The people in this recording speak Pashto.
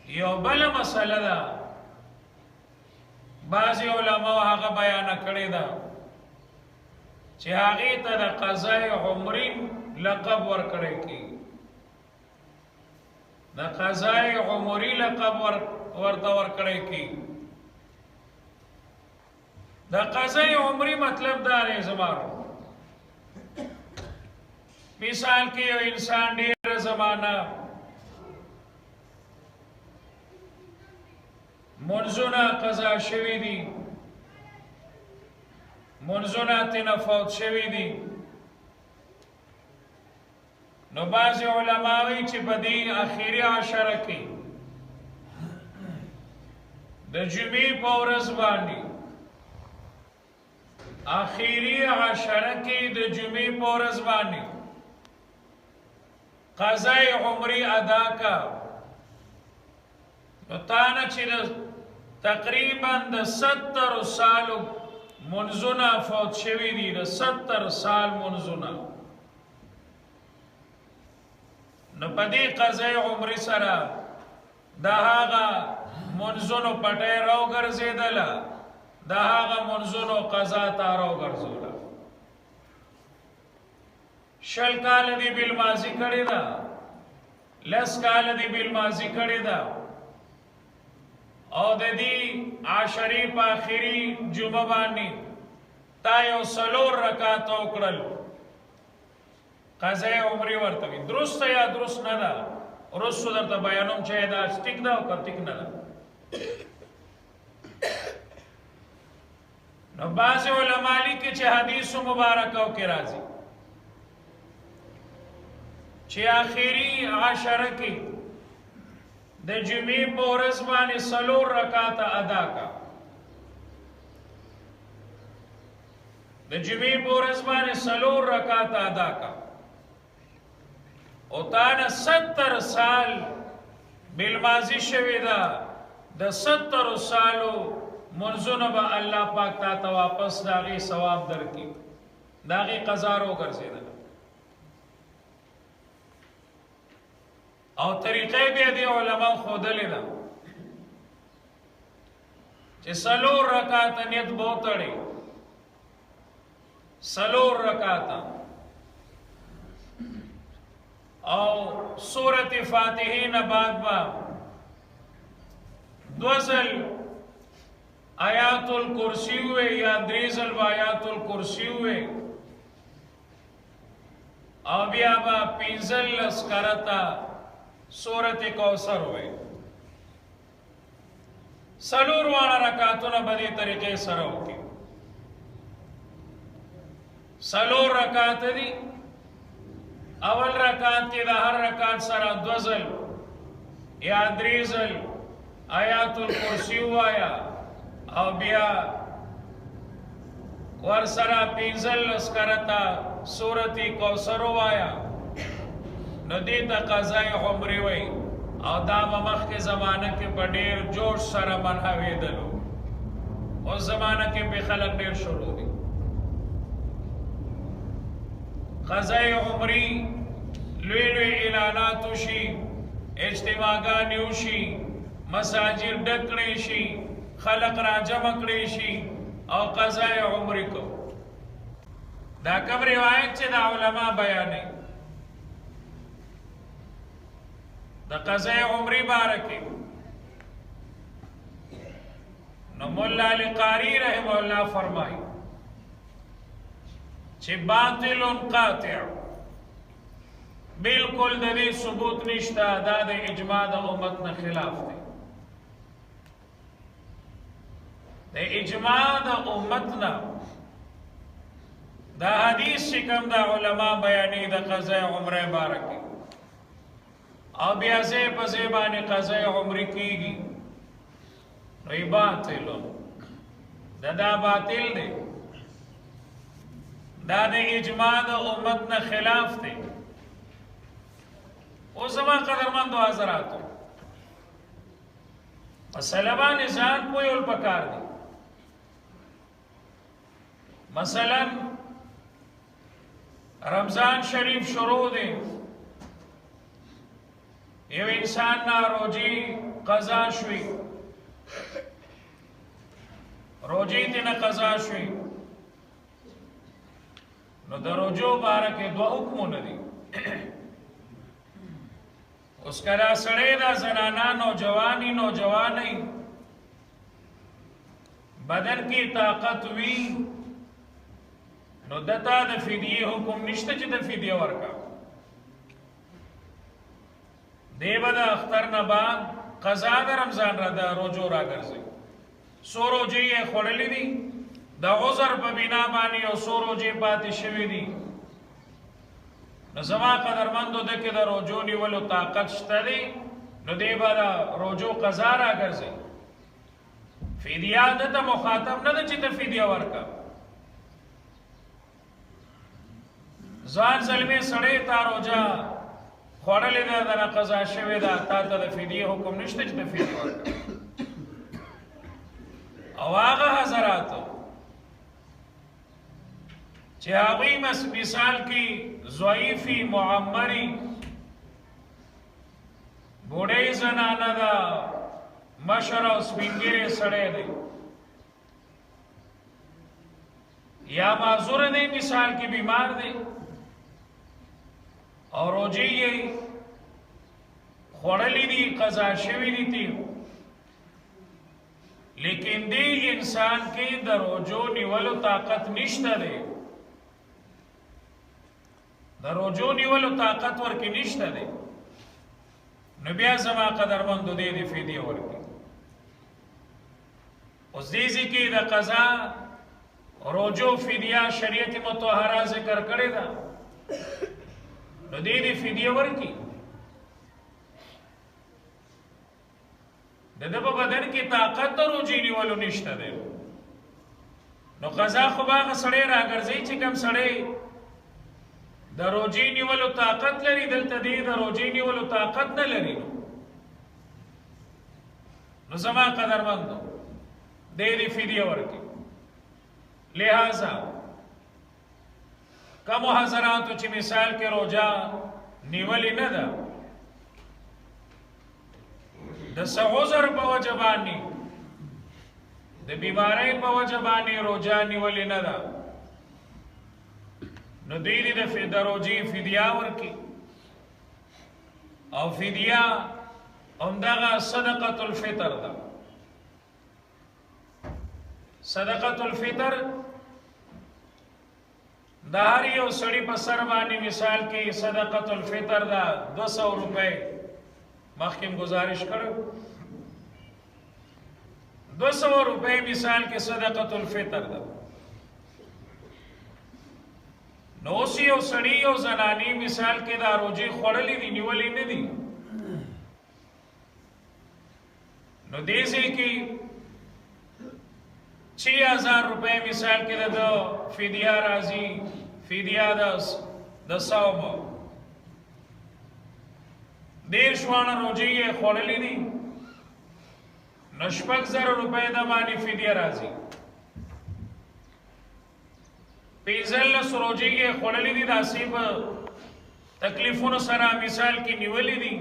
یو بل مسله ده بعضی علماء هغه بیان کړی ده چې هغه ته د قضای عمری لقب ورکړی کی د قضای عمری لقب ورته ورکړی کی د قضای عمری مطلب دا دی زمانو مثال کې یو انسان ډیر زمانہ منځونه قضا شوی دي منځونه تینا فوت شوی دي نو بعض علماوی چې په دې اخیری عشره کې د جمعې په ورځ باندې اخیری عشره کې د جمعې په ورځ باندې قضای عمری ادا کا نو تانا چې تقریبا د 70 سالو منځونه فوت شوی دي د 70 سال منځونه نو په دې قضای عمری سره د هغه منځونو پټه راو ګرځیدله د هغه منځونو قضا ته راو ګرځوله شل کال دی بالماضی کړی دا لس کال دی بالماضی کړی دا او د دې عشری په اخیری جمعه باندې تا یو څلور رکعات وکړل قضای عمری ورته وي درست یا درست نه ده ورسو درته بیانوم چې دا ټیک ده او که ټیک نه ده نو بعض علما لیکي چې حدیث مبارکو کې راځي چې اخیری عشره کې د جمعې په ورځ باندې څلور رکعات ادا کا د جمعې په ورځ باندې څلور رکعات ادا کا او تانا 70 سال بالماضی شوی دا د 70 سالو منځونه به الله پاک ته واپس داغي ثواب درکړي داغي قضا رو ګرځیدل او طریقې به دي علماء خودلې ده چې څلور رکعات نیت بوتړي څلور رکعات او سورۃ فاتحه نه بعد با دوزل آیات الکرسی ہوئے یا دریزل آیات الکرسی ہوئے او بیا با پینزل لسکرتا سورت کوثر ہوئے سلور وانا رکعتونه بدی طریقے سره وکي سلور رکعت دي اول رکعت کې د هر رکعت سره دوزل یا دریزل آیات الکرسی وایا او بیا ور سره پینزل لسکرتا سورت کوثر وایا نو دیتا قضای عمری وی او دا مخ کے زمانہ کے پا دیر جوش سر منحوی دلو او زمانہ کے پی خلق دیر شروع دی قضای عمری لوی لوی اعلاناتو شی اجتماعگانیو شی مساجر ڈکڑی شی خلق را جمع کړی شي او قضای عمری کو دا کوم روایت چې د علما بیانې د قضای عمری بارکه نو مولا علی قاری رحم الله فرمایي چې باطل قاطع بالکل د دې ثبوت نشته دا د اجماع د امت نه خلاف دی د اجماع د امتنا دا حدیث شکم دا علماء بیانی دا قضای عمر بارکی او بیازے پزیبانی قضای عمر کی گی نوی باطلو دا باطل دے دا اجماع دا امتنا خلاف دے او زمان قدرمندو حضراتو مسلمان ازان پوی الپکار دی مثلا رمضان شریف شروع دے یو انسان نا روجی قضا شوی روجی تینا قضا شوی نو در روجو بارکه دو حکمو ندی اس کلا سڑے دا زنانا نوجوانی نوجوانی بدن کی طاقت وی نو دتا د فدیه حکم نشته چې د فدیه ورکا دیو د اختر نه بعد قضا د رمضان را د روزو را ګرځي سو روزي یې خړلې دي د عذر په بنا باندې او سو روزي پاتې شوی دي نو زما قدرمندو د کې د روزو نیولو طاقت شته دي نو دیو د روزو قضا را ګرځي فدیه د مخاطب نه چې د فدیه ورکا ځان ظلمي سړی تا روزه خوړلې ده دغه قضا شوې ده تا ته د فدیه حکم نشته چې د فدیه ورکړه او هغه حضراتو چې هغوی مثال کې ضعیفي معمري بوډۍ زنانه ده مشر او سپینګیری سړی دی یا معذور دی مثال کې بیمار دی اور روجی یې خوړلې دي قضا شوی دي تی لیکن دی انسان کې د روجو نیولو طاقت نشته دی د روجو نیولو طاقت ورکې نشته دی نو بیا زما قدرمندو دی د فدیه ورکړي اوس دې کې د قضا روجو فدیه شریعت مطهره ذکر کړی ده نو دې فدیه ورکړي د دې په بدن کې طاقت د روجي نیولو نشته دی نو قضا خو باغ سړی راګرځي چې کوم سړی د روجي نیولو طاقت لري دلته دې د روجي نیولو طاقت نه لري نو زما قدرمندو دې فدیه ورکړي لہذا کمو حضراتو چې مثال کې روجا نیولی نه ده د عذر په وجه باندې د بیماری په وجه باندې روجا نیولی نه ده نو دوی د روجې فدیه ورکړي او فدیه همدغه صدقة الفطر ده صدقة الفطر د هر یو سړي په سر باندې مثال کې صدقة الفطر دا 200 روپے مخکې گزارش کړو 200 روپے مثال کې صدقة الفطر دا نو اوس یو سړي او زنانی مثال کې دا روزي خوړلې دي نیولې نه دي نو دې کې 6000 روپے مثال کې د فدیه راځي فدیه د صوم دیر شوانه روزي یې خوړلې دي نو 6000 روپے د باندې فدیه راځي 15 روزي یې خوړلې دي داسې په تکلیفونو سره مثال کې نیولې دي